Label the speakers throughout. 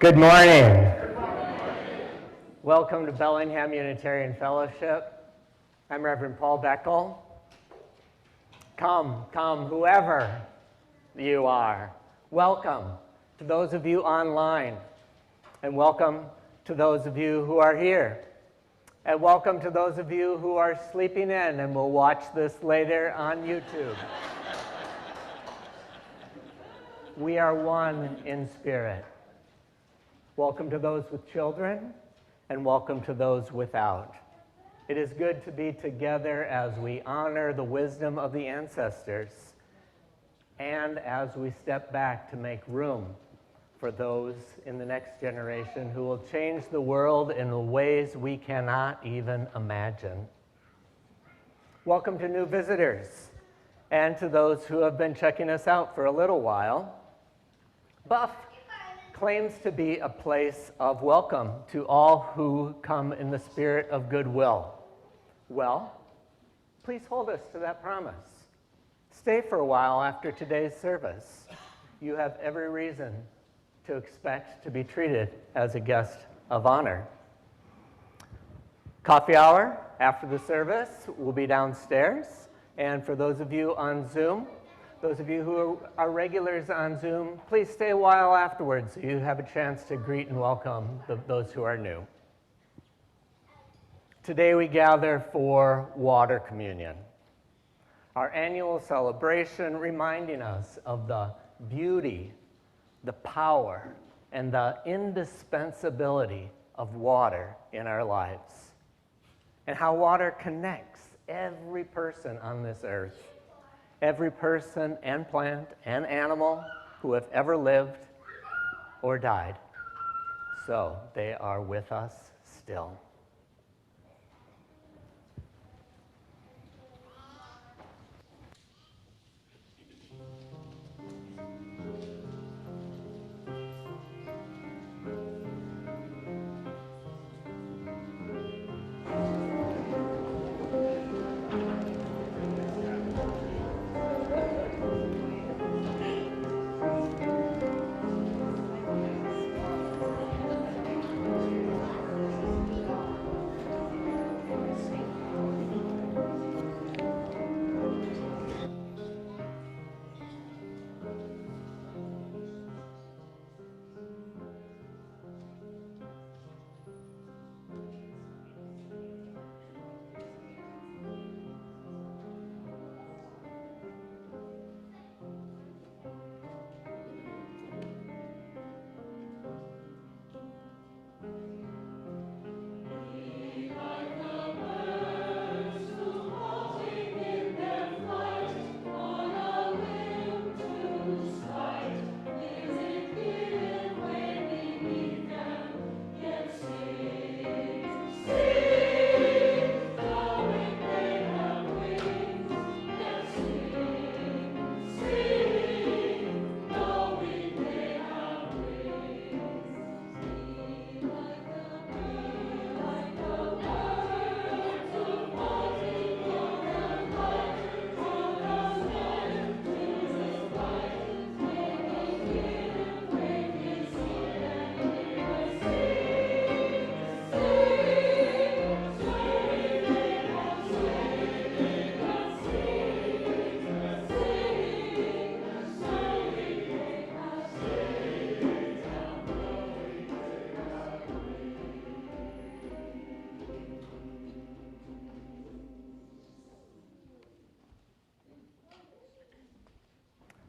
Speaker 1: Good morning. Welcome to Bellingham Unitarian Fellowship. I'm Reverend Paul Beckel. Come, whoever you are. Welcome to those of you online, and welcome to those of you who are here. And welcome to those of you who are sleeping in and will watch this later on YouTube. We are one in spirit. Welcome to those with children, and welcome to those without. It is good to be together as we honor the wisdom of the ancestors and as we step back to make room for those in the next generation who will change the world in ways we cannot even imagine. Welcome to new visitors and to those who have been checking us out for a little while. Buff claims to be a place of welcome to all who come in the spirit of goodwill. Well, please hold us to that promise. Stay for a while after today's service. You have every reason to expect to be treated as a guest of honor. Coffee hour after the service will be downstairs. And for those of you on Zoom, those of you who are regulars on Zoom, please stay a while afterwards so you have a chance to greet and welcome those who are new. Today we gather for water communion, our annual celebration reminding us of the beauty, the power, and the indispensability of water in our lives, and how water connects every person on this earth. Every person and plant and animal who have ever lived or died. So they are with us still.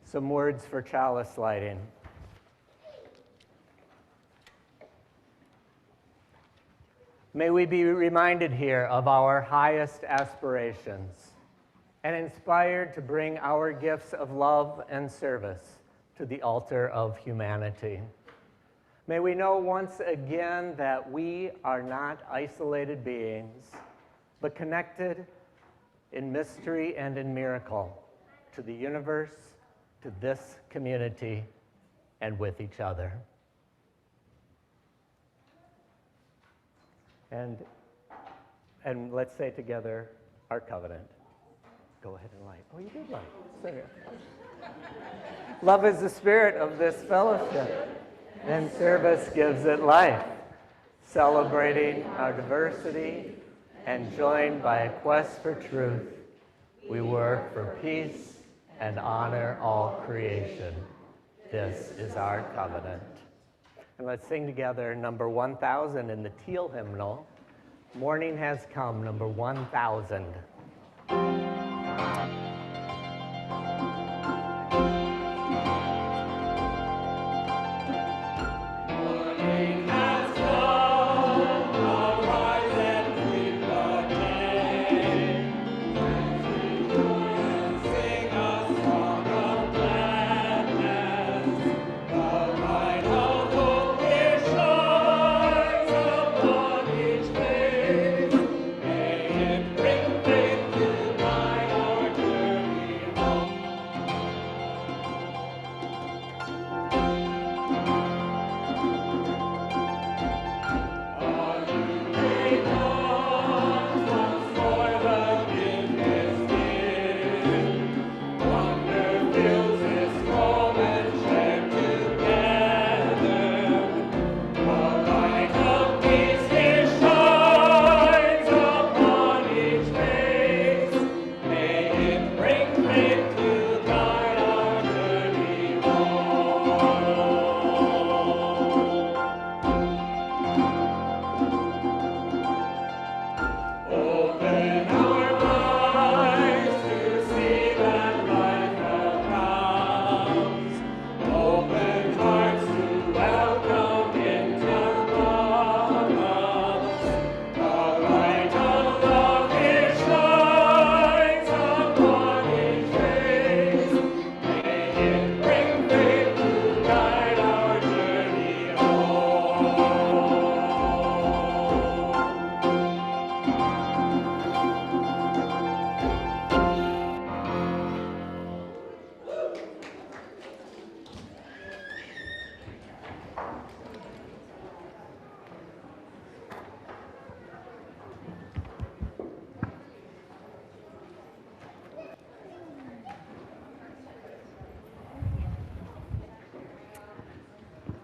Speaker 1: Some words for chalice lighting. May we be reminded here of our highest aspirations and inspired to bring our gifts of love and service to the altar of humanity. May we know once again that we are not isolated beings, but connected in mystery and in miracle to the universe, to this community, and with each other. And let's say together our covenant. Go ahead and light. Oh, you did light. Sorry. Love is the spirit of this fellowship. and service gives it life. Celebrating our diversity and joined by a quest for truth, we work for peace and honor all creation. This is our covenant. And let's sing together number 1000 in the teal hymnal. Morning has come, number 1000.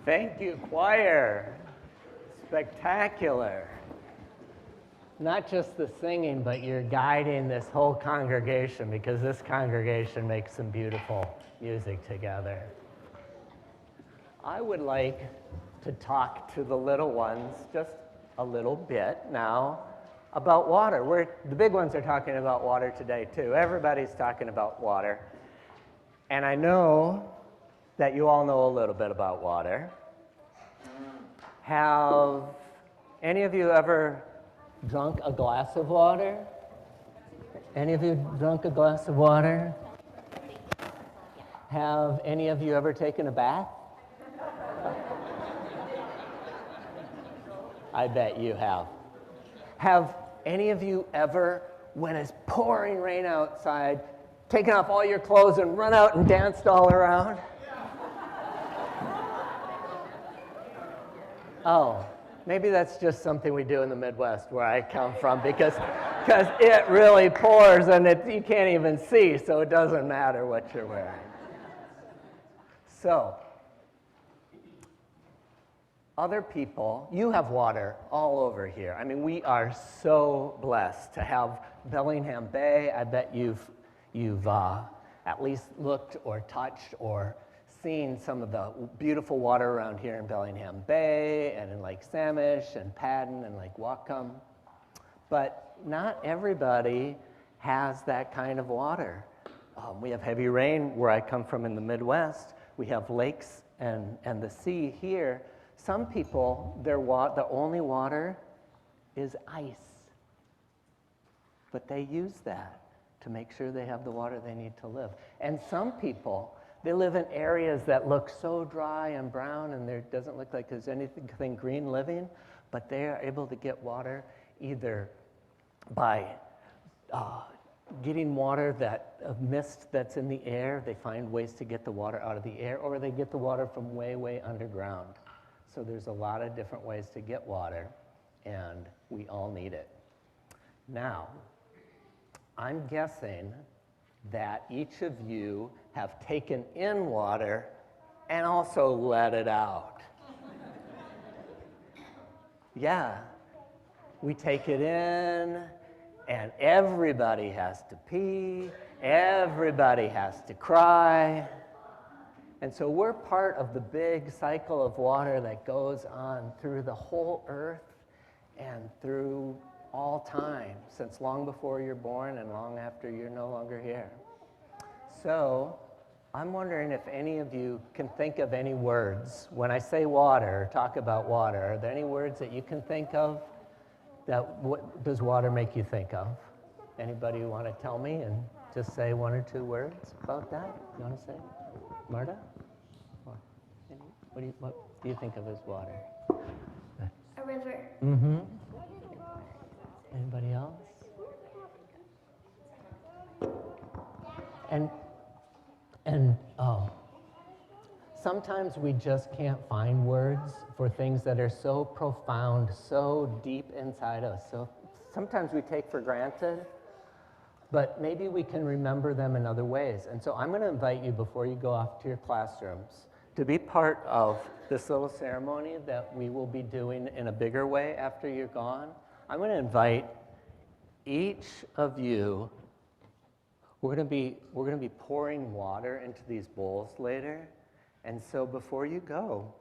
Speaker 1: Thank you, choir. Spectacular. Not just the singing, but you're guiding this whole congregation, because this congregation makes some beautiful music together. I would like to talk to the little ones just a little bit now about water. The big ones are talking about water today too. Everybody's talking about water. And I know that you all know a little bit about water. Have any of you ever drunk a glass of water? Any of you drunk a glass of water? Have any of you ever taken a bath? I bet you have. Have any of you ever, when it's pouring rain outside, taken off all your clothes and run out and danced all around? Oh, maybe that's just something we do in the Midwest where I come from, because it really pours and you can't even see, so it doesn't matter what you're wearing. So, other people, you have water all over here. I mean, we are so blessed to have Bellingham Bay. I bet you've at least looked or touched or seen some of the beautiful water around here in Bellingham Bay and in Lake Samish and Paddon and Lake Whatcom. But not everybody has that kind of water. We have heavy rain where I come from in the Midwest. We have lakes and the sea here. Some people, the only water is ice. But they use that to make sure they have the water they need to live. And some people, they live in areas that look so dry and brown, and there doesn't look like there's anything green living, but they are able to get water either by getting water of mist that's in the air. They find ways to get the water out of the air, or they get the water from way, way underground. So there's a lot of different ways to get water, and we all need it. Now, I'm guessing that each of you have taken in water and also let it out. Yeah, we take it in, and everybody has to pee, everybody has to cry. And so we're part of the big cycle of water that goes on through the whole earth and through all time, since long before you're born and long after you're no longer here. So I'm wondering if any of you can think of any words. When I say water, talk about water, are there any words that you can think of? What does water make you think of? Anybody want to tell me and just say one or two words about that? You want to say? Marta? What do you think of as water?
Speaker 2: A river.
Speaker 1: Mm-hmm. Anybody else? And sometimes we just can't find words for things that are so profound, so deep inside us. So sometimes we take for granted, but maybe we can remember them in other ways. And so I'm going to invite you, before you go off to your classrooms, to be part of this little ceremony that we will be doing in a bigger way after you're gone. I'm going to invite each of you. We're going to be pouring water into these bowls later. And so before you go,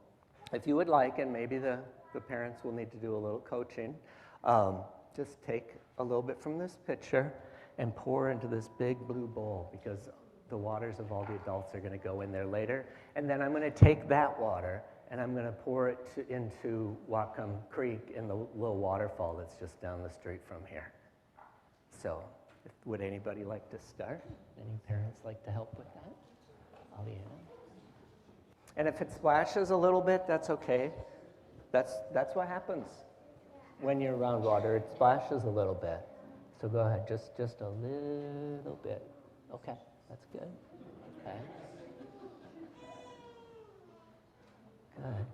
Speaker 1: if you would like, and maybe the parents will need to do a little coaching, just take a little bit from this pitcher and pour into this big blue bowl, because the waters of all the adults are going to go in there later. And then I'm going to take that water and I'm going to pour it into Whatcom Creek in the little waterfall that's just down the street from here. So would anybody like to start? Any parents like to help with that? Aliana? And if it splashes a little bit, that's okay. That's what happens when you're around water. It splashes a little bit. So go ahead, just a little bit. Okay, that's good. Okay. Good.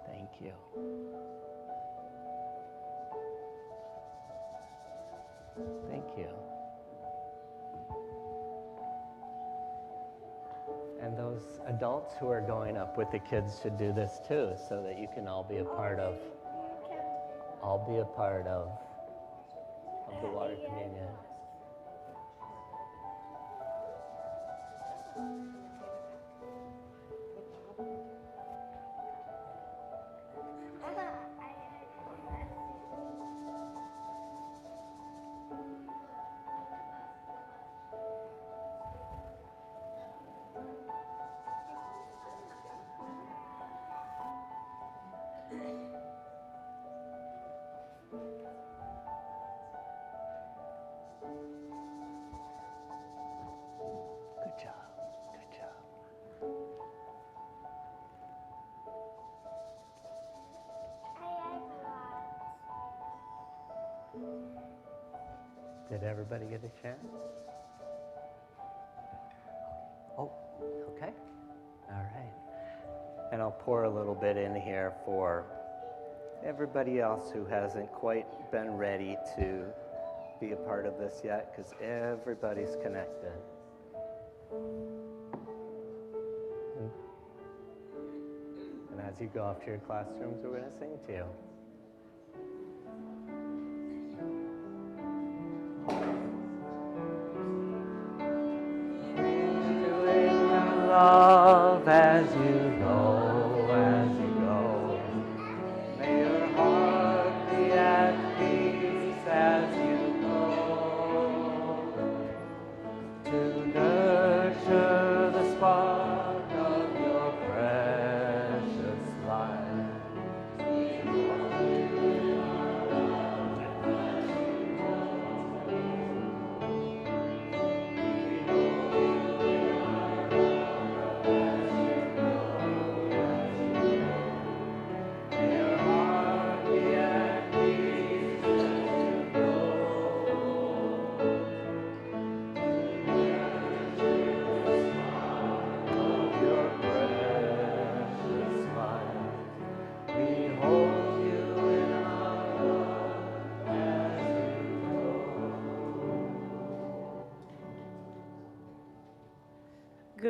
Speaker 1: Thank you. Thank you. And those adults who are going up with the kids should do this too, so that you can all be a part of the water communion. Good job. Good job. Did everybody get a chance? Oh, okay. All right. And I'll pour a little bit in here for everybody else who hasn't quite been ready to be a part of this yet, because everybody's connected. And as you go off to your classrooms, we're going to sing to you. Love as you go, may your heart be at peace as you go, to nurture the spark of your precious life.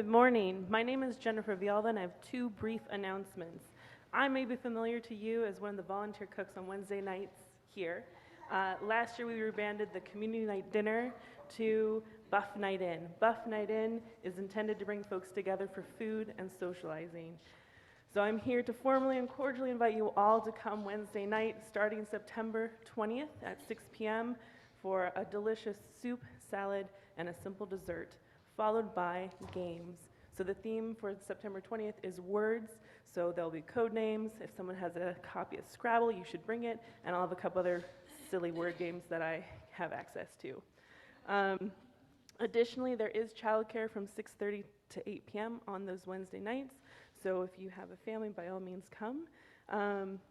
Speaker 3: Good morning. My name is Jennifer Vialva, and I have two brief announcements. I may be familiar to you as one of the volunteer cooks on Wednesday nights here. Last year, we rebranded the community night dinner to Buff Night In. Buff Night In is intended to bring folks together for food and socializing. So I'm here to formally and cordially invite you all to come Wednesday night, starting September 20th at 6 p.m. for a delicious soup, salad, and a simple dessert, followed by games. So the theme for September 20th is words, so there'll be code names. If someone has a copy of Scrabble, you should bring it, and I'll have a couple other silly word games that I have access to. Additionally, there is childcare from 6:30 to 8 p.m. on those Wednesday nights, so if you have a family, by all means come.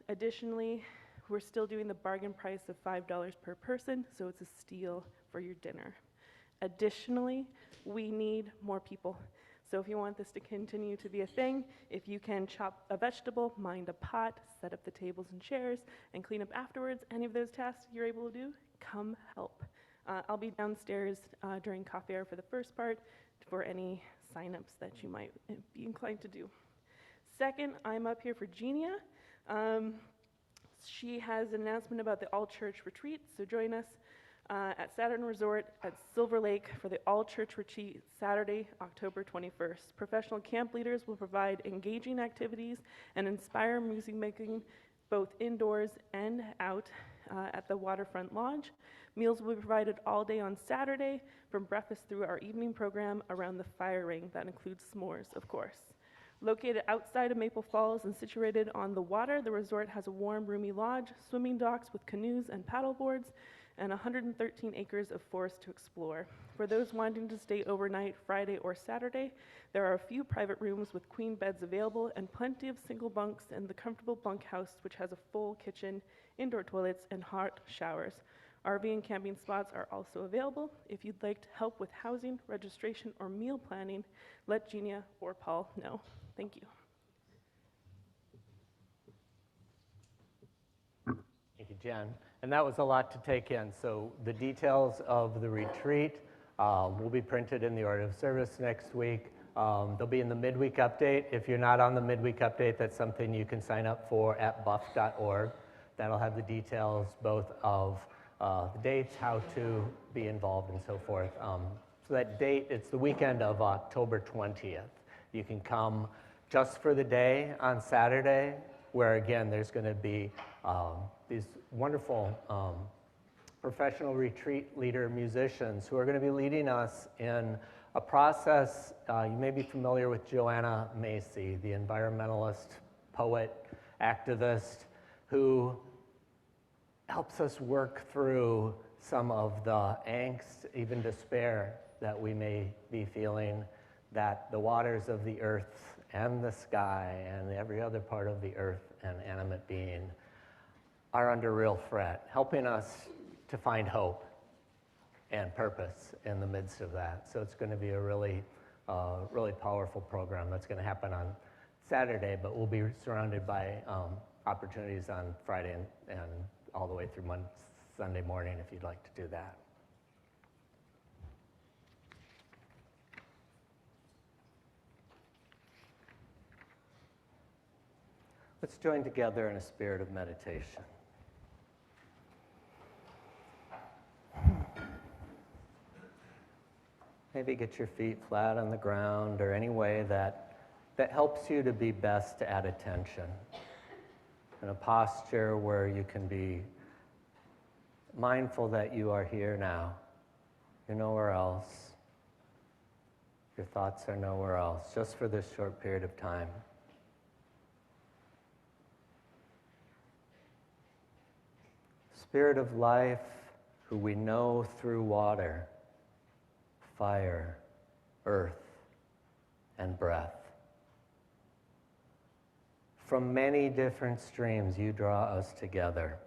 Speaker 3: Additionally, we're still doing the bargain price of $5 per person, so it's a steal for your dinner. Additionally, we need more people. So if you want this to continue to be a thing, if you can chop a vegetable, mind a pot, set up the tables and chairs, and clean up afterwards, any of those tasks you're able to do, come help. I'll be downstairs during coffee hour for the first part for any signups that you might be inclined to do. Second, I'm up here for Genia. She has an announcement about the all-church retreat, so join us at Saturn Resort at Silver Lake for the all-church retreat Saturday, October 21st. Professional camp leaders will provide engaging activities and inspire music making both indoors and out at the Waterfront Lodge. Meals will be provided all day on Saturday, from breakfast through our evening program around the fire ring. That includes s'mores, of course. Located outside of Maple Falls and situated on the water, the resort has a warm, roomy lodge, swimming docks with canoes and paddle boards, and 113 acres of forest to explore. For those wanting to stay overnight Friday or Saturday, there are a few private rooms with queen beds available and plenty of single bunks in the comfortable bunkhouse, which has a full kitchen, indoor toilets, and hot showers. RV and camping spots are also available. If you'd like help with housing, registration, or meal planning, let Genia or Paul know. Thank you.
Speaker 1: Thank you, Jen. And that was a lot to take in. So the details of the retreat will be printed in the order of service next week. They'll be in the midweek update. If you're not on the midweek update, that's something you can sign up for at buff.org. That'll have the details both of the dates, how to be involved, and so forth. So that date, it's the weekend of October 20th. You can come just for the day on Saturday, where again, there's going to be these wonderful professional retreat leader musicians who are going to be leading us in a process. You may be familiar with Joanna Macy, the environmentalist, poet, activist, who helps us work through some of the angst, even despair, that we may be feeling, that the waters of the earth and the sky and every other part of the earth and animate being are under real threat, helping us to find hope and purpose in the midst of that. So it's going to be a really powerful program that's going to happen on Saturday, but we'll be surrounded by opportunities on Friday and all the way through Sunday morning if you'd like to do that. Let's join together in a spirit of meditation. Maybe get your feet flat on the ground or any way that helps you to be best at attention. In a posture where you can be mindful that you are here now. You're nowhere else. Your thoughts are nowhere else, just for this short period of time. Spirit of life, who we know through water, fire, earth, and breath. From many different streams, you draw us together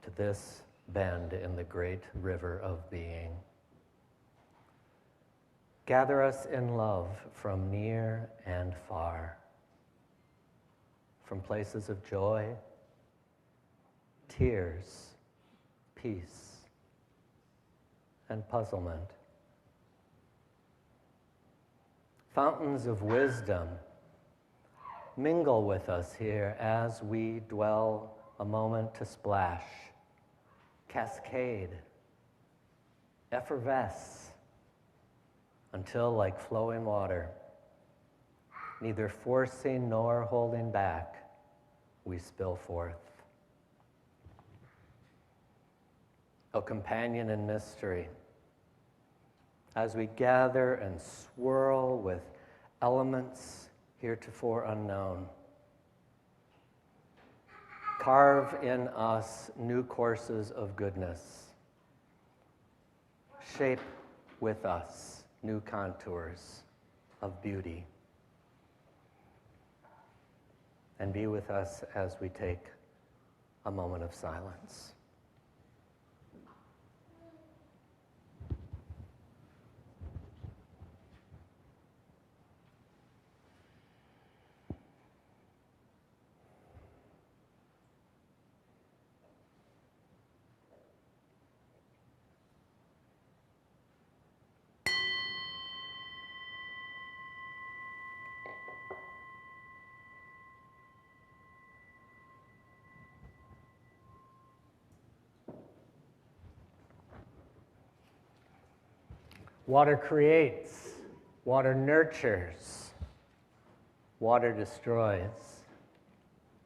Speaker 1: to this bend in the great river of being. Gather us in love from near and far, from places of joy, tears, peace, and puzzlement. fountains of wisdom, mingle with us here as we dwell a moment to splash, cascade, effervesce, until, like flowing water, neither forcing nor holding back, we spill forth. O companion in mystery, as we gather and swirl with elements heretofore unknown, carve in us new courses of goodness, shape with us new contours of beauty, and be with us as we take a moment of silence. Water creates, water nurtures, water destroys.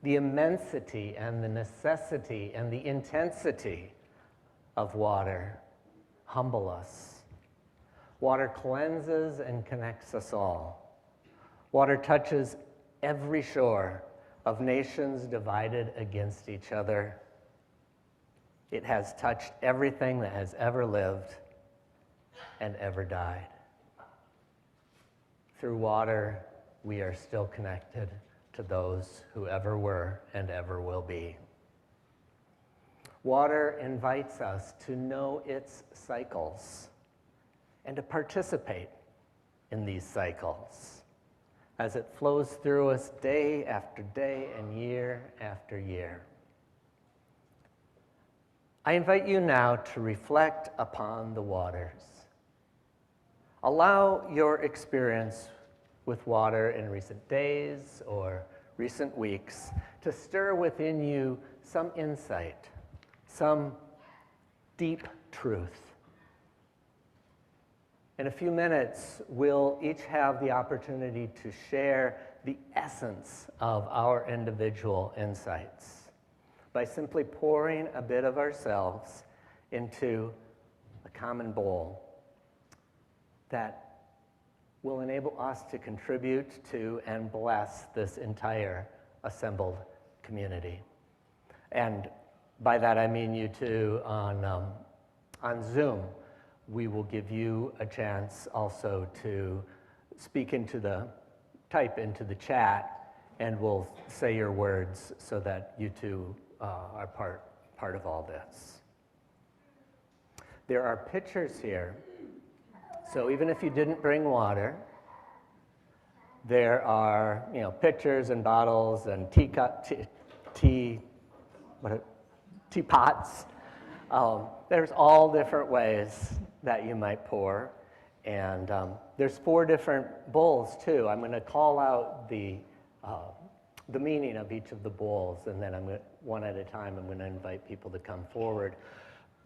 Speaker 1: The immensity and the necessity and the intensity of water humble us. Water cleanses and connects us all. Water touches every shore of nations divided against each other. It has touched everything that has ever lived and ever died. Through water, we are still connected to those who ever were and ever will be. Water invites us to know its cycles and to participate in these cycles as it flows through us day after day and year after year. I invite you now to reflect upon the waters. Allow your experience with water in recent days or recent weeks to stir within you some insight, some deep truth. In a few minutes, we'll each have the opportunity to share the essence of our individual insights by simply pouring a bit of ourselves into a common bowl that will enable us to contribute to and bless this entire assembled community. And by that I mean you too on Zoom. We will give you a chance also to type into the chat, and we'll say your words so that you too are part of all this. There are pitchers here. So even if you didn't bring water, there are pitchers and bottles and teapots. There's all different ways that you might pour, and there's 4 different bowls too. I'm going to call out the meaning of each of the bowls, and then one at a time I'm going to invite people to come forward.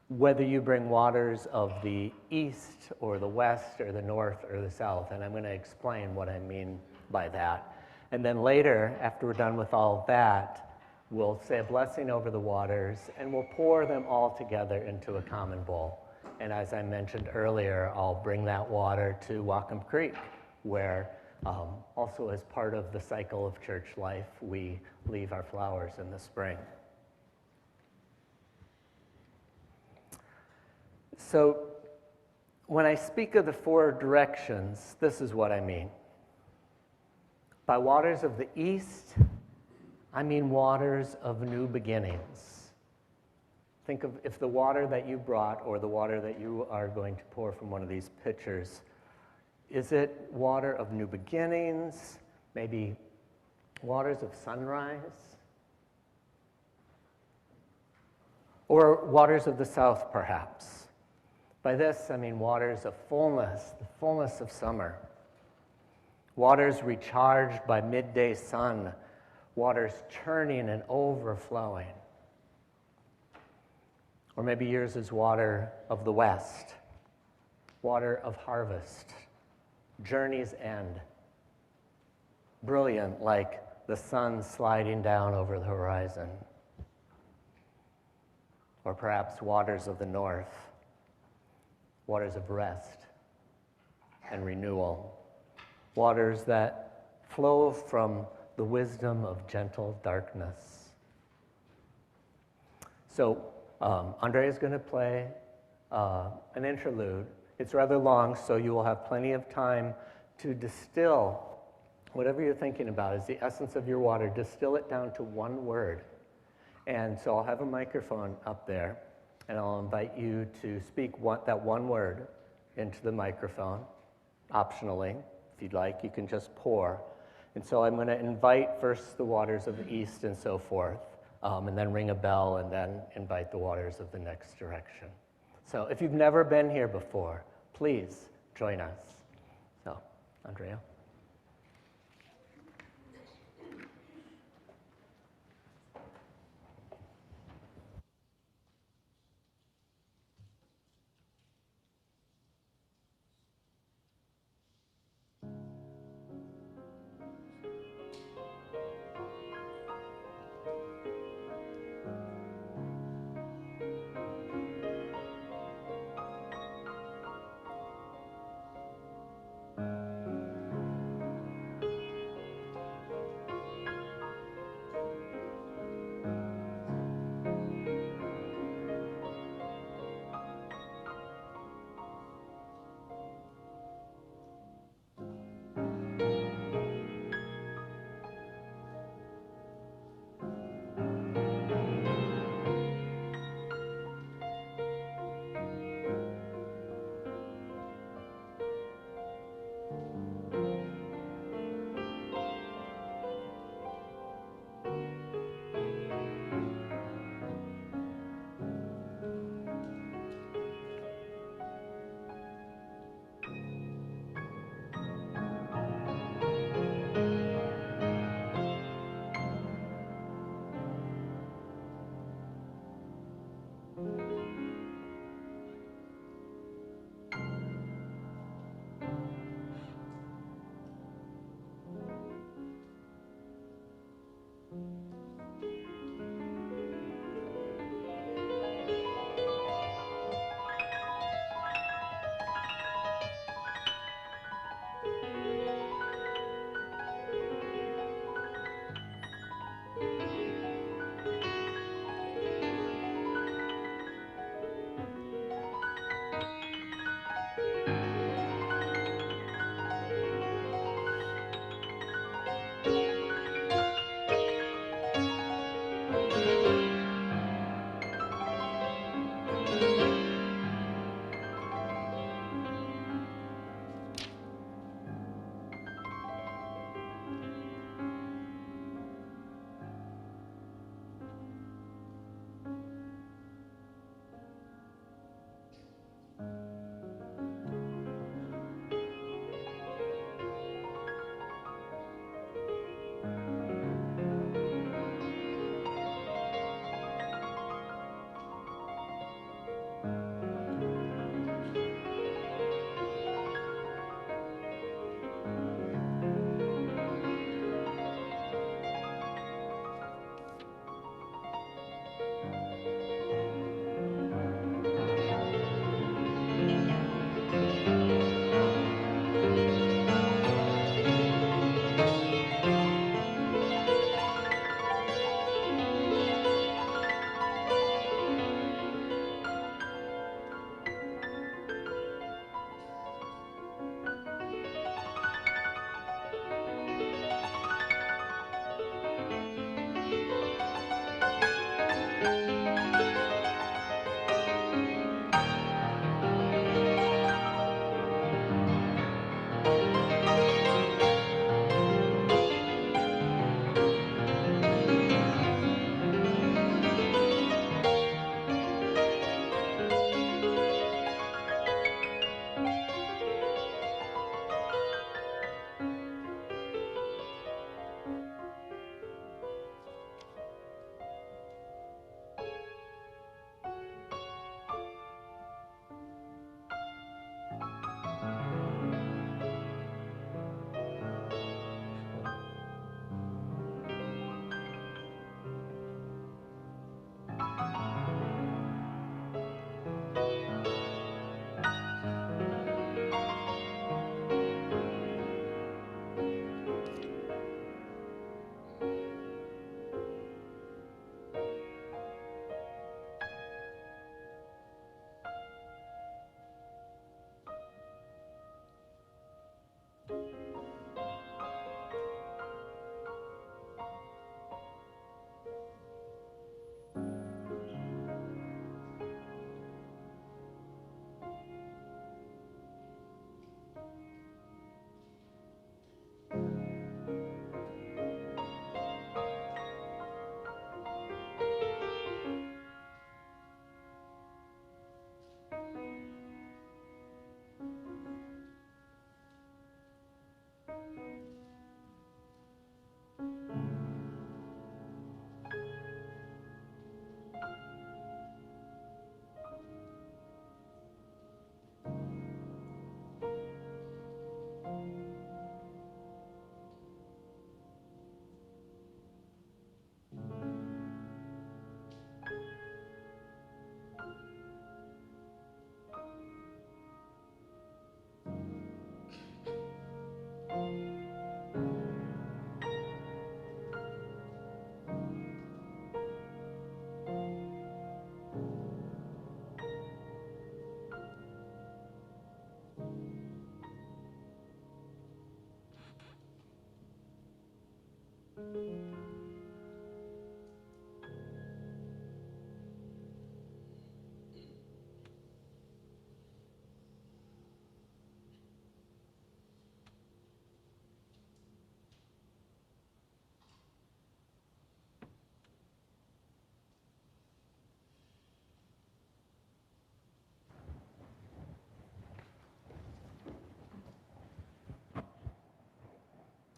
Speaker 1: Whether you bring waters of the east or the west or the north or the south, and I'm going to explain what I mean by that. And then later, after we're done with all of that, we'll say a blessing over the waters, and we'll pour them all together into a common bowl. And as I mentioned earlier, I'll bring that water to Whatcom Creek, where also as part of the cycle of church life, we leave our flowers in the spring. So when I speak of the 4 directions, this is what I mean. By waters of the east, I mean waters of new beginnings. Think of if the water that you brought or the water that you are going to pour from one of these pitchers, is it water of new beginnings, maybe waters of sunrise? Or waters of the south, perhaps? By this, I mean waters of fullness, the fullness of summer. Waters recharged by midday sun, waters churning and overflowing. Or maybe yours is water of the west, water of harvest, journey's end, brilliant like the sun sliding down over the horizon. Or perhaps waters of the north, waters of rest and renewal, waters that flow from the wisdom of gentle darkness. So Andre is going to play an interlude. It's rather long, so you will have plenty of time to distill whatever you're thinking about is the essence of your water. Distill it down to one word. And so I'll have a microphone up there, and I'll invite you to speak that one word into the microphone. Optionally, if you'd like, you can just pour. And so I'm going to invite first the waters of the east and so forth, and then ring a bell, and then invite the waters of the next direction. So if you've never been here before, please join us. So, Andrea.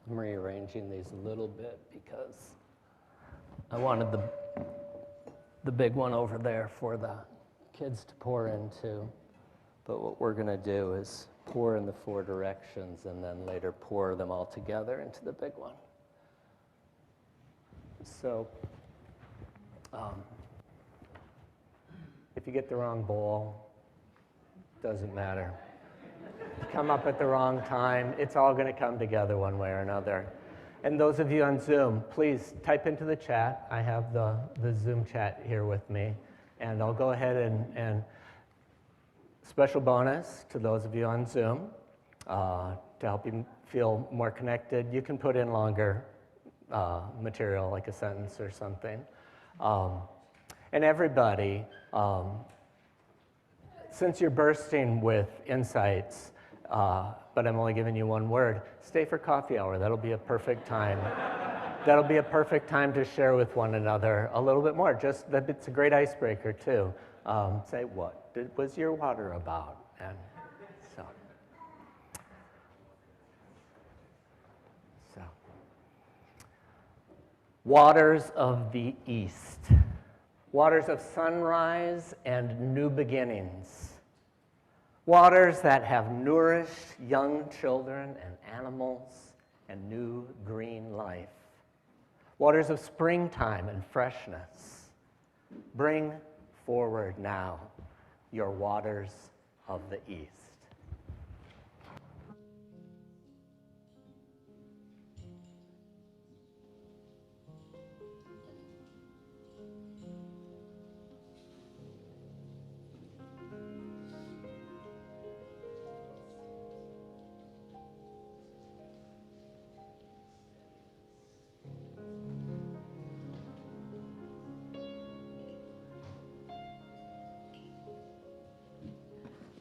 Speaker 1: I'm rearranging these a little bit because I wanted the big one over there for the kids to pour into. But what we're going to do is pour in the four directions and then later pour them all together into the big one. So if you get the wrong bowl, doesn't matter. Come up at the wrong time, it's all going to come together one way or another. And those of you on Zoom, please type into the chat. I have the Zoom chat here with me. And I'll go ahead and special bonus to those of you on Zoom to help you feel more connected. You can put in longer material, like a sentence or something. And everybody, since you're bursting with insights, but I'm only giving you one word, stay for coffee hour. That'll be a perfect time. That'll be a perfect time to share with one another a little bit more. Just that it's a great icebreaker too. Say, what was your water about? And so, waters of the East, waters of sunrise and new beginnings. Waters that have nourished young children and animals and new green life. Waters of springtime and freshness. Bring forward now your waters of the East.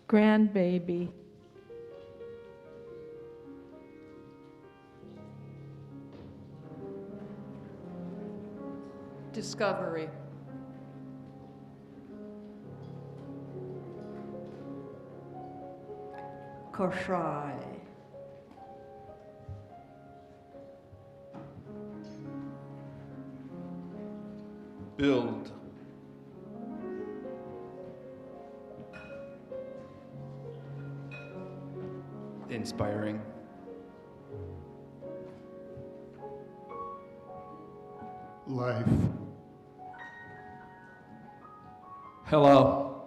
Speaker 4: Grandbaby. Discovery. Koshai.
Speaker 5: Build. Inspiring.
Speaker 6: Life.
Speaker 5: Hello.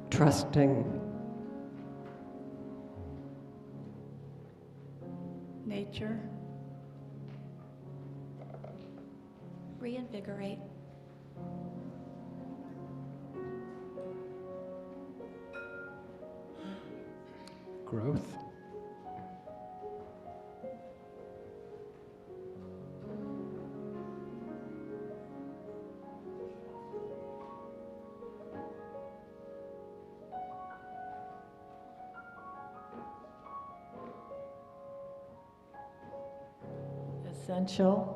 Speaker 7: Trusting.
Speaker 4: Nature.
Speaker 2: Reinvigorate.
Speaker 5: Growth.
Speaker 4: Essential.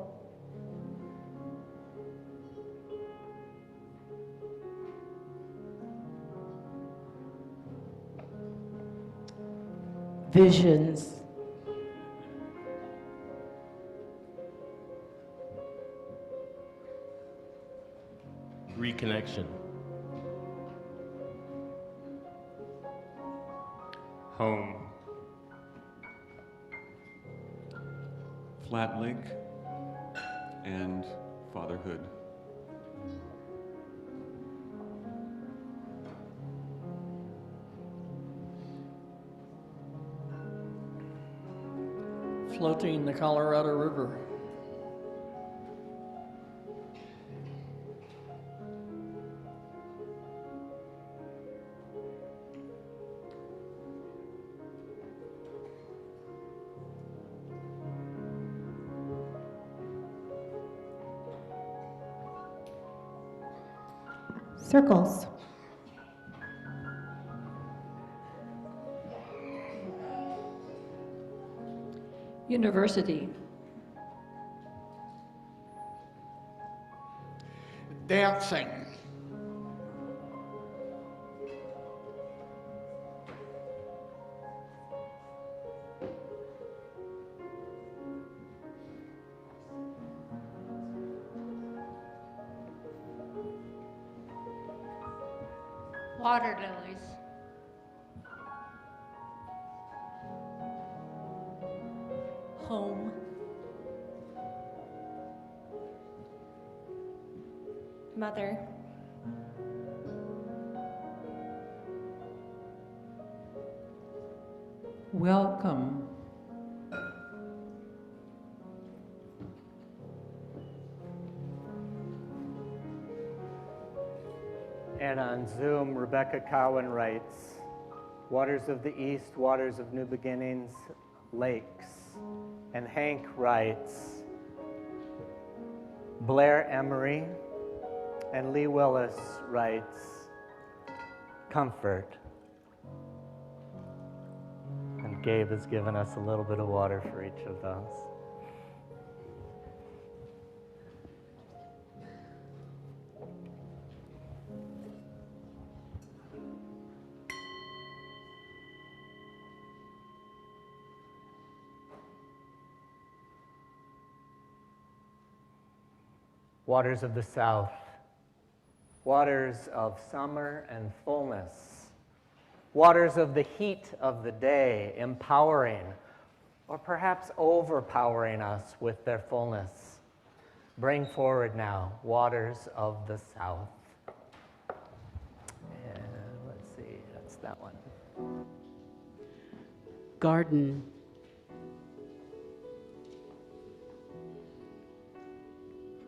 Speaker 7: Visions.
Speaker 8: Reconnection.
Speaker 6: Home.
Speaker 5: Flat link. And fatherhood.
Speaker 7: Floating the Colorado River.
Speaker 8: Circles.
Speaker 4: University.
Speaker 6: Dancing.
Speaker 2: Water lilies.
Speaker 4: Home.
Speaker 2: Mother.
Speaker 7: Welcome.
Speaker 1: And on Zoom, Rebecca Cowan writes, waters of the east, waters of new beginnings, lakes. And Hank writes, Blair Emery, and Lee Willis writes, comfort. And Gabe has given us a little bit of water for each of those. Waters of the south, waters of summer and fullness, waters of the heat of the day, empowering or perhaps overpowering us with their fullness. Bring forward now, waters of the south. And let's see, that's that one.
Speaker 7: Garden.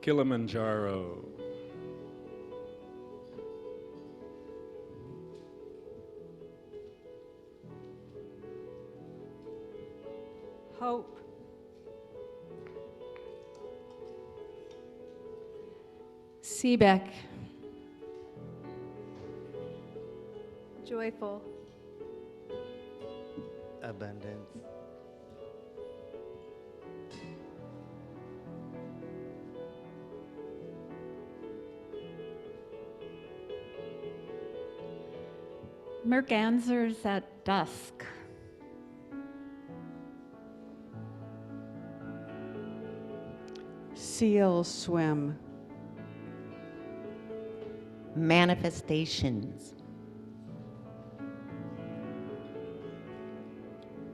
Speaker 9: Kilimanjaro.
Speaker 4: Hope.
Speaker 10: Seebeck.
Speaker 2: Joyful.
Speaker 11: Abundance.
Speaker 10: Mergansers at dusk.
Speaker 7: Seals swim.
Speaker 12: Manifestations.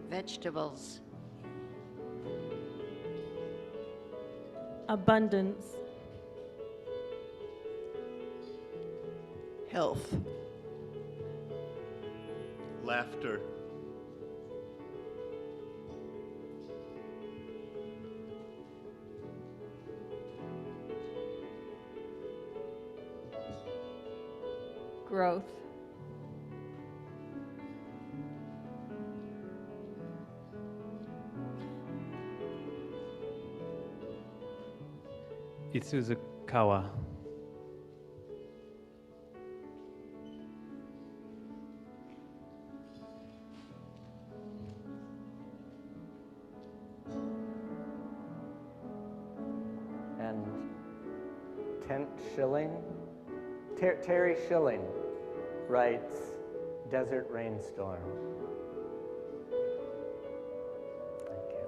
Speaker 12: Vegetables.
Speaker 3: Abundance.
Speaker 7: Health.
Speaker 6: Laughter.
Speaker 10: Growth.
Speaker 9: Isuzukawa.
Speaker 1: And Tent Schilling, Terry Schilling writes, Desert Rainstorm. Thank you.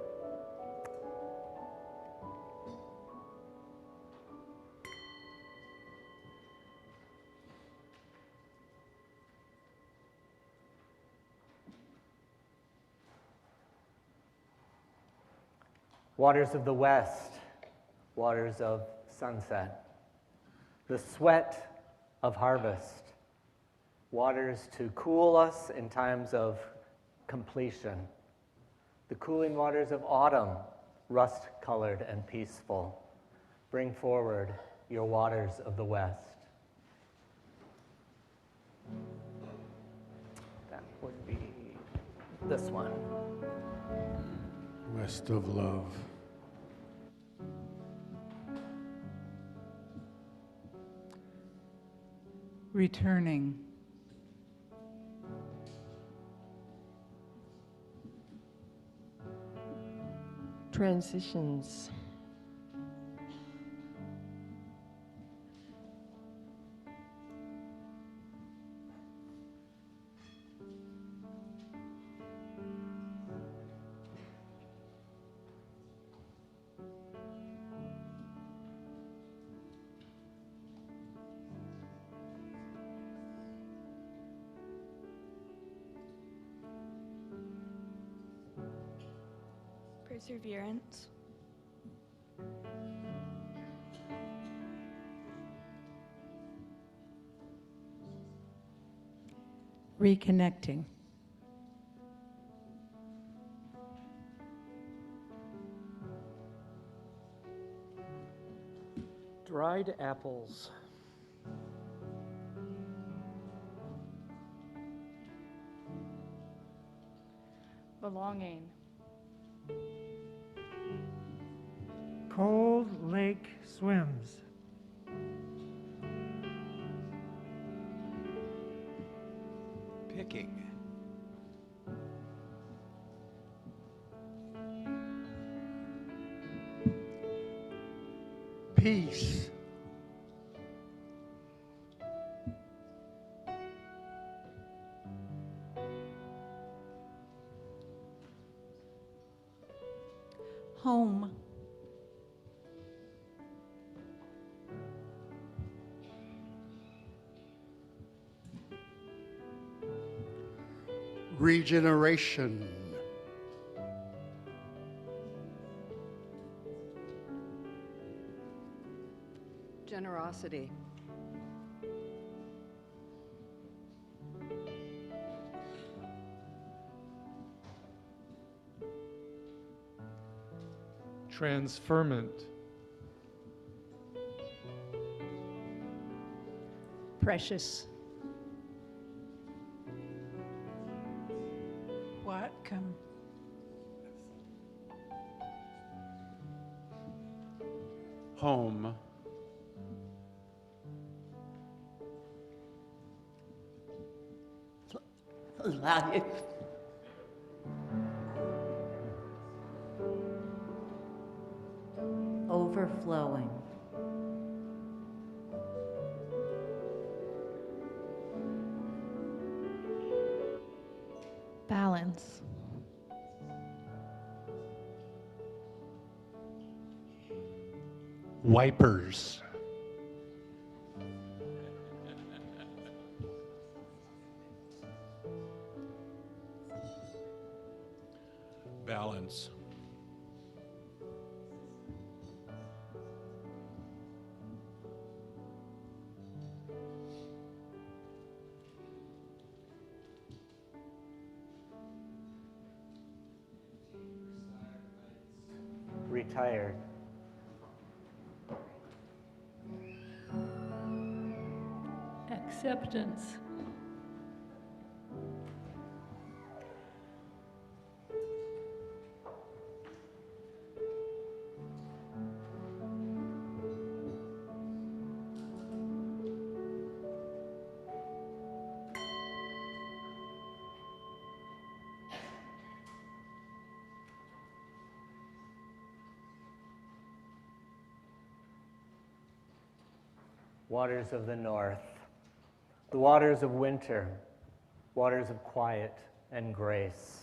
Speaker 1: Waters of the west, waters of sunset, the sweat of harvest, waters to cool us in times of completion, the cooling waters of autumn, rust-colored and peaceful. Bring forward your waters of the west. That would be this one.
Speaker 6: West of love.
Speaker 7: Returning.
Speaker 8: Transitions.
Speaker 2: Perseverance.
Speaker 7: Reconnecting.
Speaker 9: Dried apples.
Speaker 2: Belonging.
Speaker 11: Cold lake swims.
Speaker 5: Picking.
Speaker 6: Peace.
Speaker 7: Home.
Speaker 6: Regeneration.
Speaker 7: Generosity.
Speaker 9: Transferment.
Speaker 7: Precious. Whatcom.
Speaker 5: Home.
Speaker 8: Life. Overflowing.
Speaker 10: Balance.
Speaker 6: Wipers.
Speaker 5: Balance.
Speaker 1: Retired.
Speaker 4: Acceptance.
Speaker 1: Waters of the north, the waters of winter, waters of quiet and grace,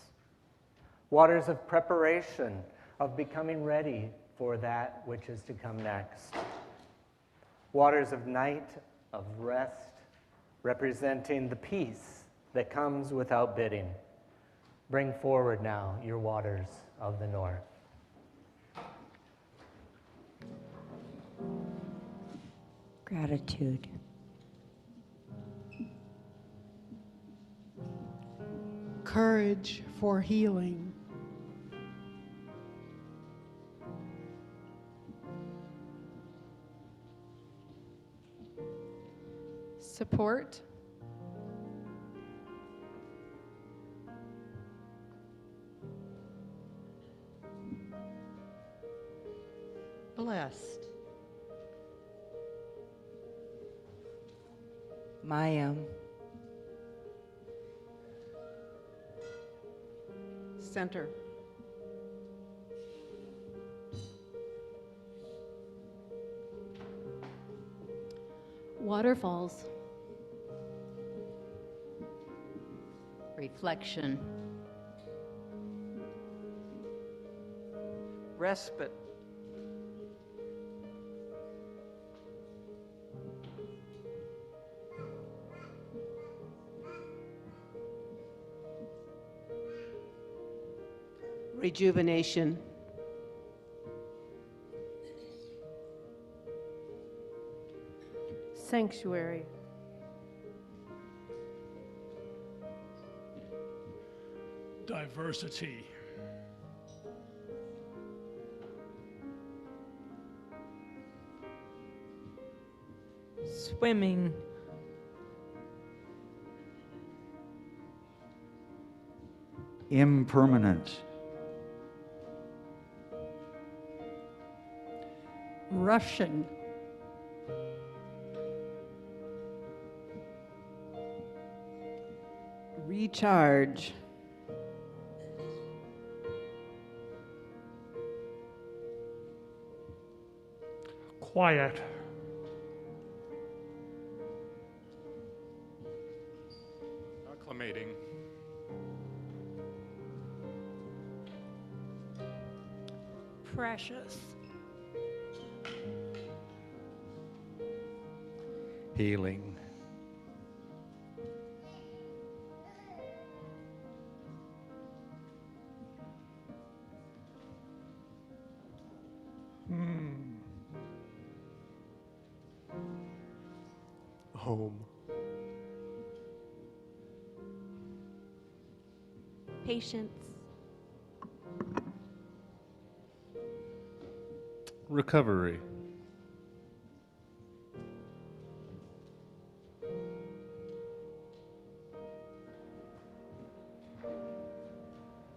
Speaker 1: waters of preparation, of becoming ready for that which is to come next, waters of night, of rest, representing the peace that comes without bidding. Bring forward now your waters of the north.
Speaker 8: Gratitude.
Speaker 7: Courage for healing.
Speaker 2: Support.
Speaker 8: Blessed. Mayam.
Speaker 7: Center.
Speaker 10: Waterfalls.
Speaker 8: Reflection.
Speaker 9: Respite.
Speaker 7: Rejuvenation.
Speaker 3: Sanctuary.
Speaker 9: Diversity.
Speaker 7: Swimming.
Speaker 12: Impermanence.
Speaker 7: Russian. Recharge.
Speaker 11: Quiet.
Speaker 5: Acclimating.
Speaker 2: Precious.
Speaker 12: Healing.
Speaker 6: Home.
Speaker 3: Patience.
Speaker 5: Recovery.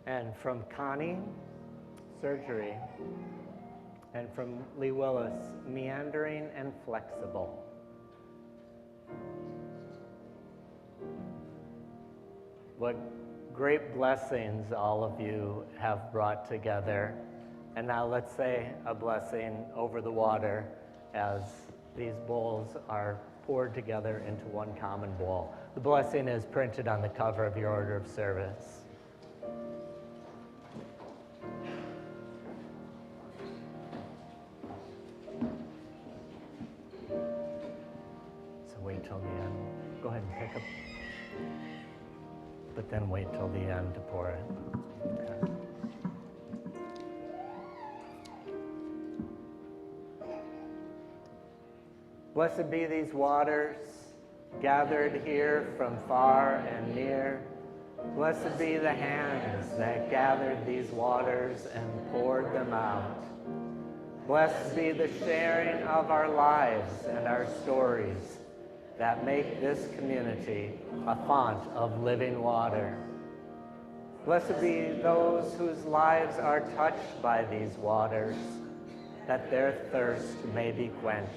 Speaker 1: And from Connie, surgery. And from Lee Willis, meandering and flexible. What great blessings all of you have brought together. And now let's say a blessing over the water as these bowls are poured together into one common bowl. The blessing is printed on the cover of your order of service. So wait till the end. Go ahead and pick up, but then wait till the end to pour it. Okay. Blessed be these waters, gathered here from far and near. Blessed be the hands that gathered these waters and poured them out. Blessed be the sharing of our lives and our stories that make this community a font of living water. Blessed be those whose lives are touched by these waters, that their thirst may be quenched.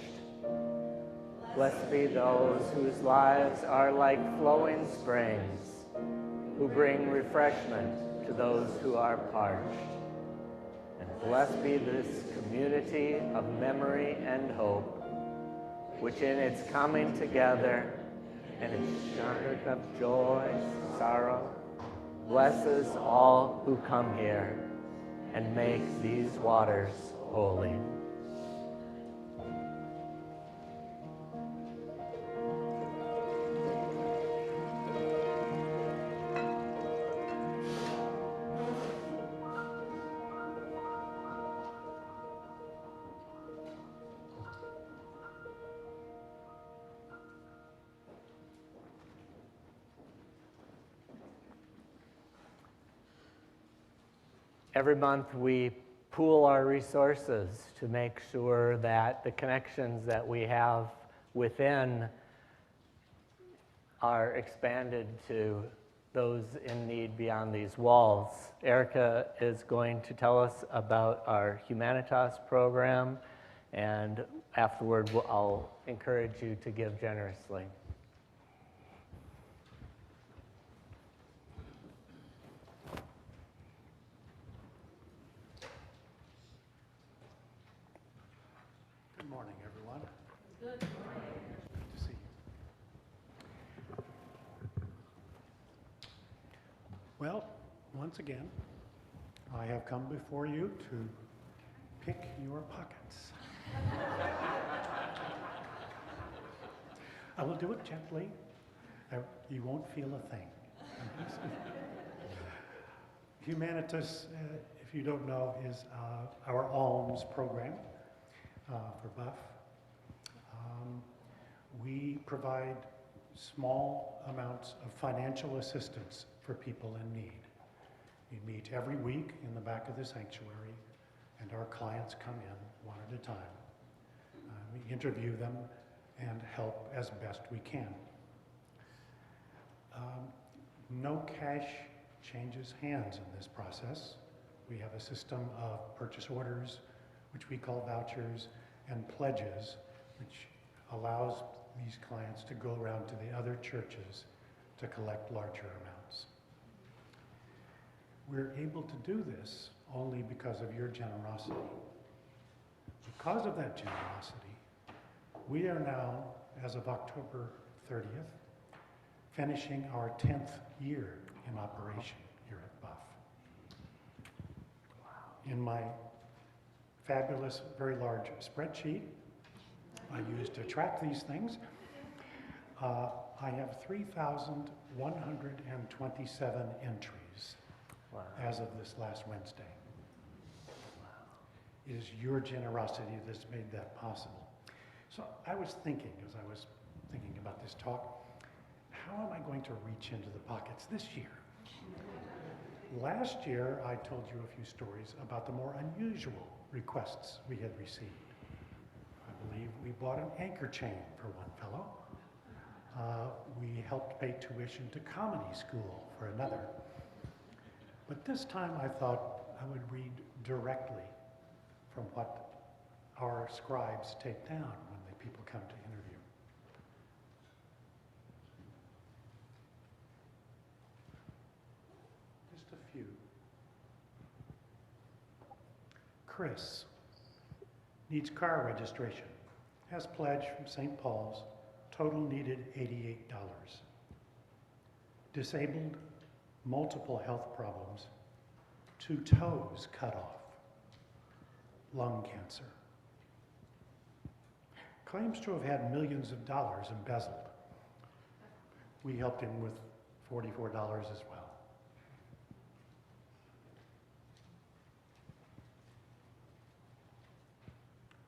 Speaker 1: Blessed be those whose lives are like flowing springs, who bring refreshment to those who are parched. And blessed be this community of memory and hope, which in its coming together and its sharing of joy, sorrow, blesses all who come here and makes these waters holy. Every month we pool our resources to make sure that the connections that we have within are expanded to those in need beyond these walls. Erica is going to tell us about our Humanitas program, and afterward I'll encourage you to give generously.
Speaker 12: Good to see you. Well, once again, I have come before you to pick your pockets. I will do it gently. You won't feel a thing. Humanitas, if you don't know, is our alms program for Buff. We provide small amounts of financial assistance for people in need. We meet every week in the back of the sanctuary, and our clients come in one at a time. We interview them and help as best we can. No cash changes hands in this process. We have a system of purchase orders, which we call vouchers, and pledges, which allows these clients to go around to the other churches to collect larger amounts. We're able to do this only because of your generosity. Because of that generosity, we are now, as of October 30th, finishing our 10th year in operation here at Buff. In my fabulous, very large spreadsheet I use to track these things, I have 3,127 entries as of this last Wednesday. It is your generosity that's made that possible. So I was thinking, as I was thinking about this talk, how am I going to reach into the pockets this year? Last year, I told you a few stories about the more unusual requests we had received. I believe we bought an anchor chain for one fellow. We helped pay tuition to comedy school for another. But this time I thought I would read directly from what our scribes take down when the people come to interview. Just a few. Chris needs car registration. Has pledge from St. Paul's. Total needed $88. Disabled, multiple health problems, 2 toes cut off, lung cancer. Claims to have had millions of dollars embezzled. We helped him with $44 as well.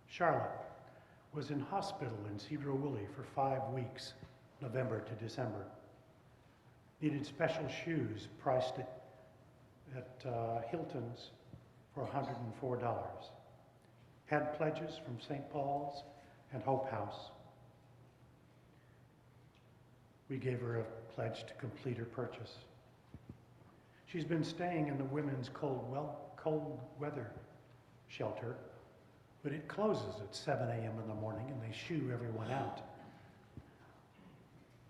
Speaker 12: Charlotte was in hospital in Cedar Woolley for 5 weeks, November to December. Needed special shoes priced at Hilton's for $104. Had pledges from St. Paul's and Hope House. We gave her a pledge to complete her purchase. She's been staying in the women's cold weather shelter, but it closes at 7 a.m. in the morning and they shoo everyone out.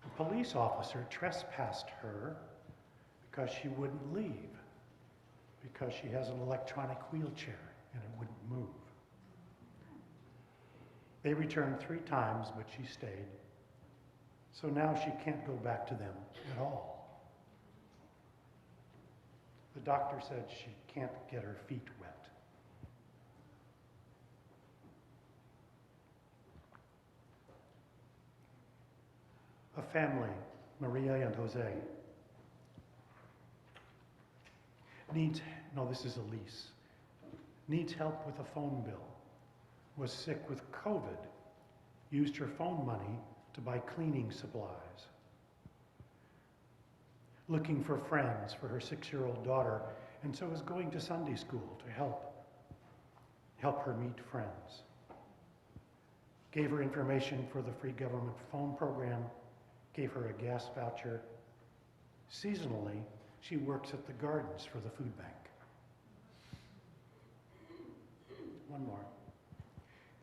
Speaker 12: A police officer trespassed her because she wouldn't leave, because she has an electronic wheelchair and it wouldn't move. They returned 3 times, but she stayed. So now she can't go back to them at all. The doctor said she can't get her feet wet. A family, Maria and Jose, this is Elise, needs help with a phone bill, was sick with COVID, used her phone money to buy cleaning supplies. Looking for friends for her 6-year-old daughter, and so is going to Sunday school to help her meet friends. Gave her information for the free government phone program, gave her a gas voucher. Seasonally, she works at the gardens for the food bank. One more.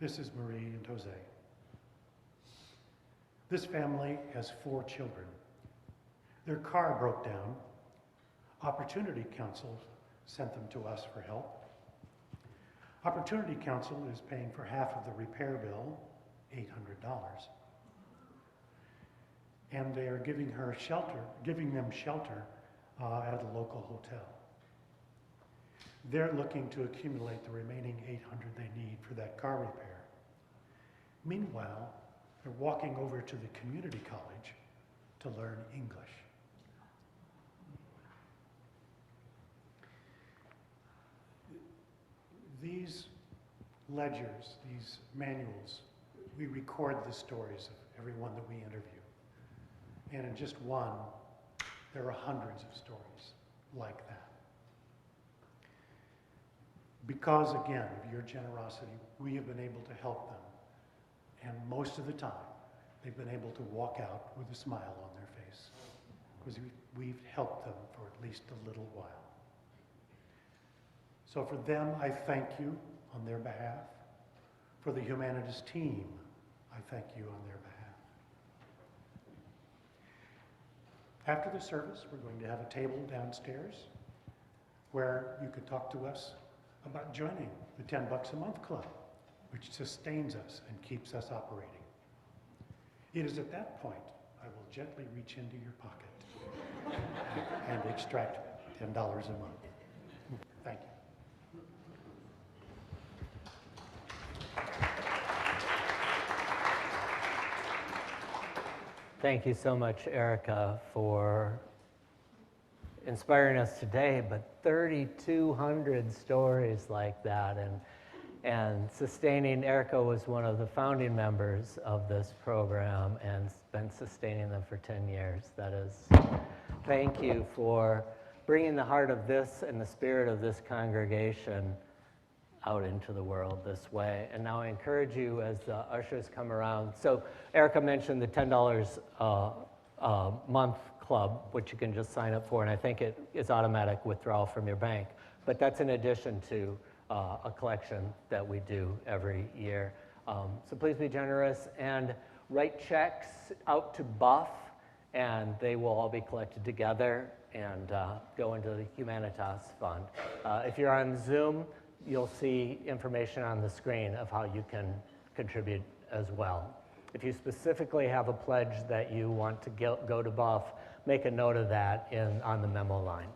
Speaker 12: This is Marie and Jose. This family has 4 children. Their car broke down. Opportunity Council sent them to us for help. Opportunity Council is paying for half of the repair bill $800. And they are giving them shelter at a local hotel. They're looking to accumulate the remaining $800 they need for that car repair. Meanwhile, they're walking over to the community college to learn English. These ledgers, these manuals, we record the stories of everyone that we interview. And in just one, there are hundreds of stories like that. Because, again, of your generosity, we have been able to help them. And most of the time, they've been able to walk out with a smile on their face, because we've helped them for at least a little while. So for them, I thank you on their behalf. For the Humanities team, I thank you on their behalf. After the service, we're going to have a table downstairs where you could talk to us about joining the $10 a month club, which sustains us and keeps us operating. It is at that point I will gently reach into your pocket and extract $10 a month. Thank you.
Speaker 1: Thank you so much, Erica, for inspiring us today, but 3,200 stories like that, and sustaining. Erica was one of the founding members of this program and been sustaining them for 10 years. That is, thank you for bringing the heart of this and the spirit of this congregation out into the world this way. And now I encourage you as the ushers come around. So Erica mentioned the $10 a month club, which you can just sign up for, and I think it is automatic withdrawal from your bank. But that's in addition to a collection that we do every year. So please be generous and write checks out to Buff, and they will all be collected together and go into the Humanitas Fund. If you're on Zoom, you'll see information on the screen of how you can contribute as well. If you specifically have a pledge that you want to go to Buff, make a note of that on the memo line.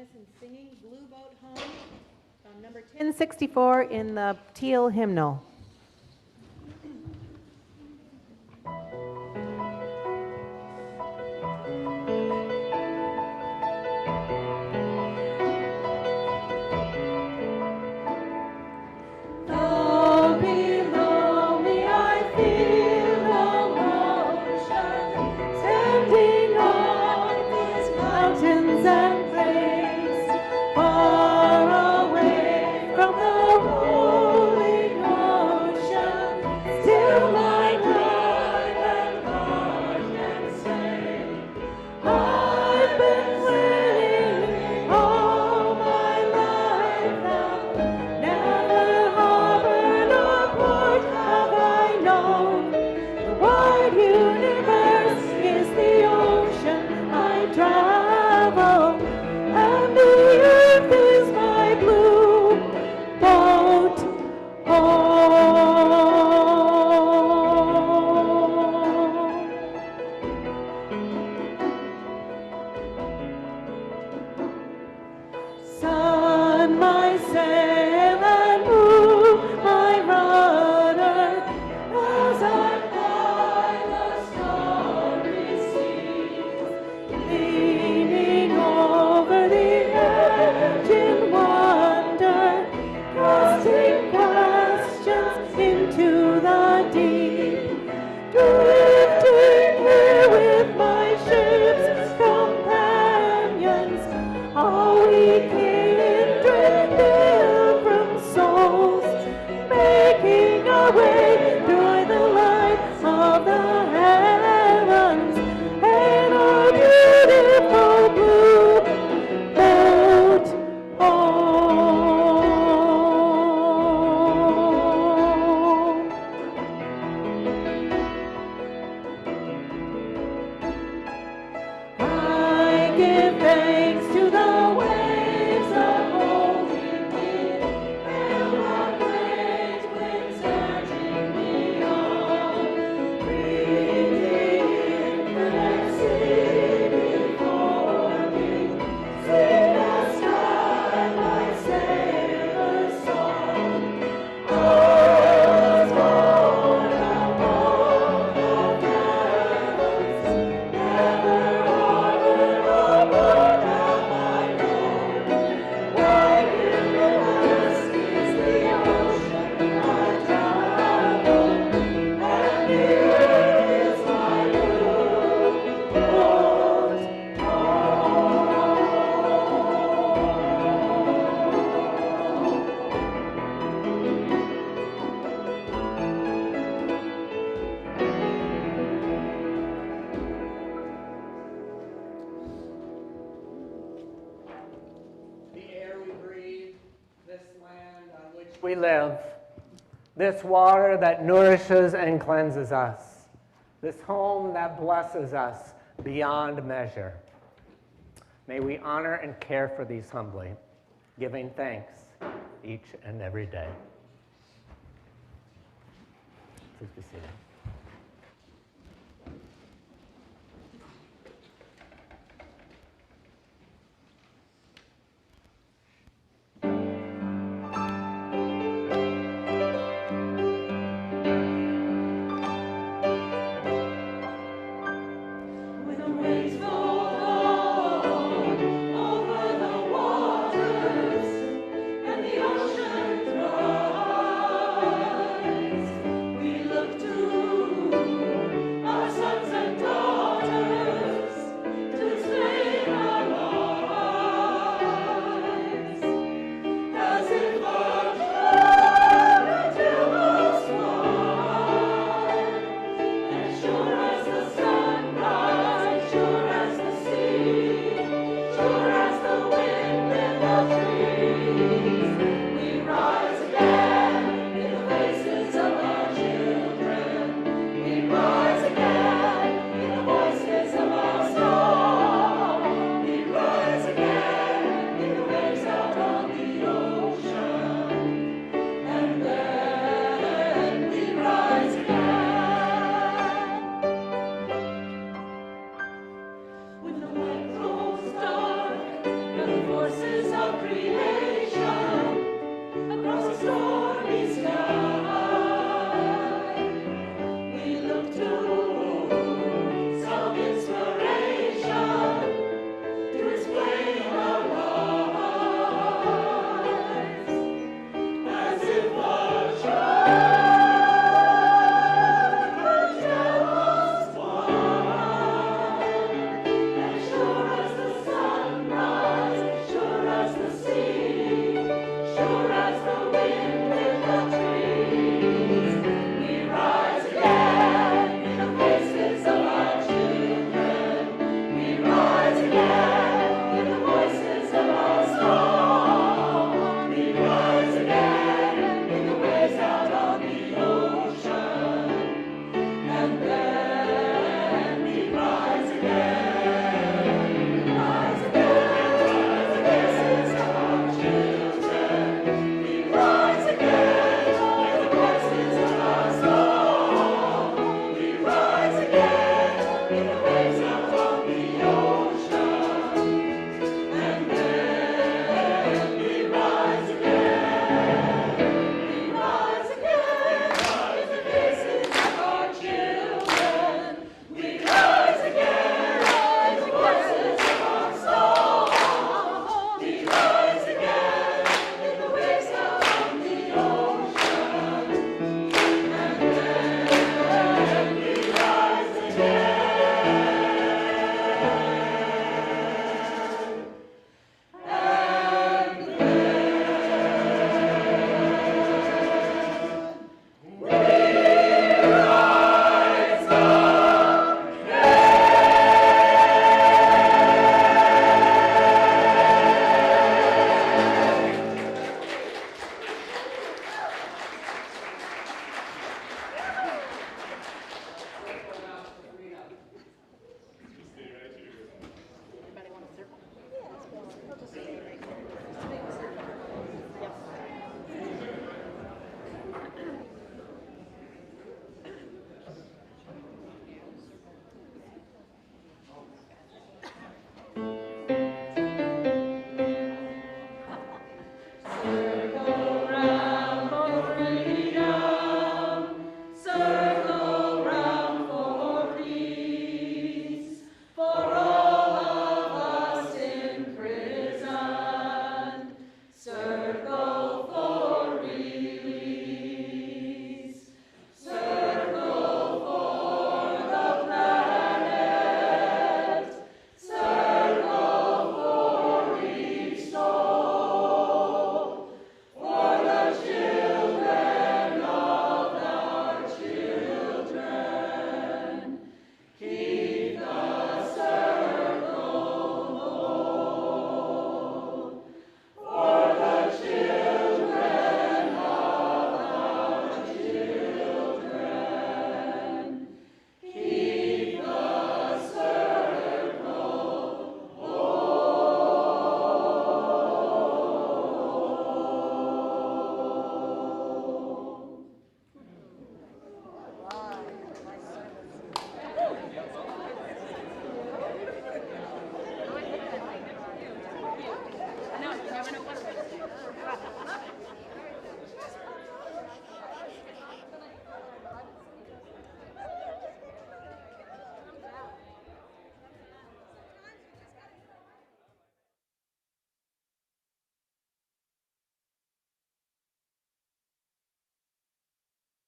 Speaker 13: us in singing Blue Boat Home, number 1064 in the teal hymnal.
Speaker 1: We live, this water that nourishes and cleanses us, this home that blesses us beyond measure. May we honor and care for these humbly, giving thanks each and every day. Please be seated.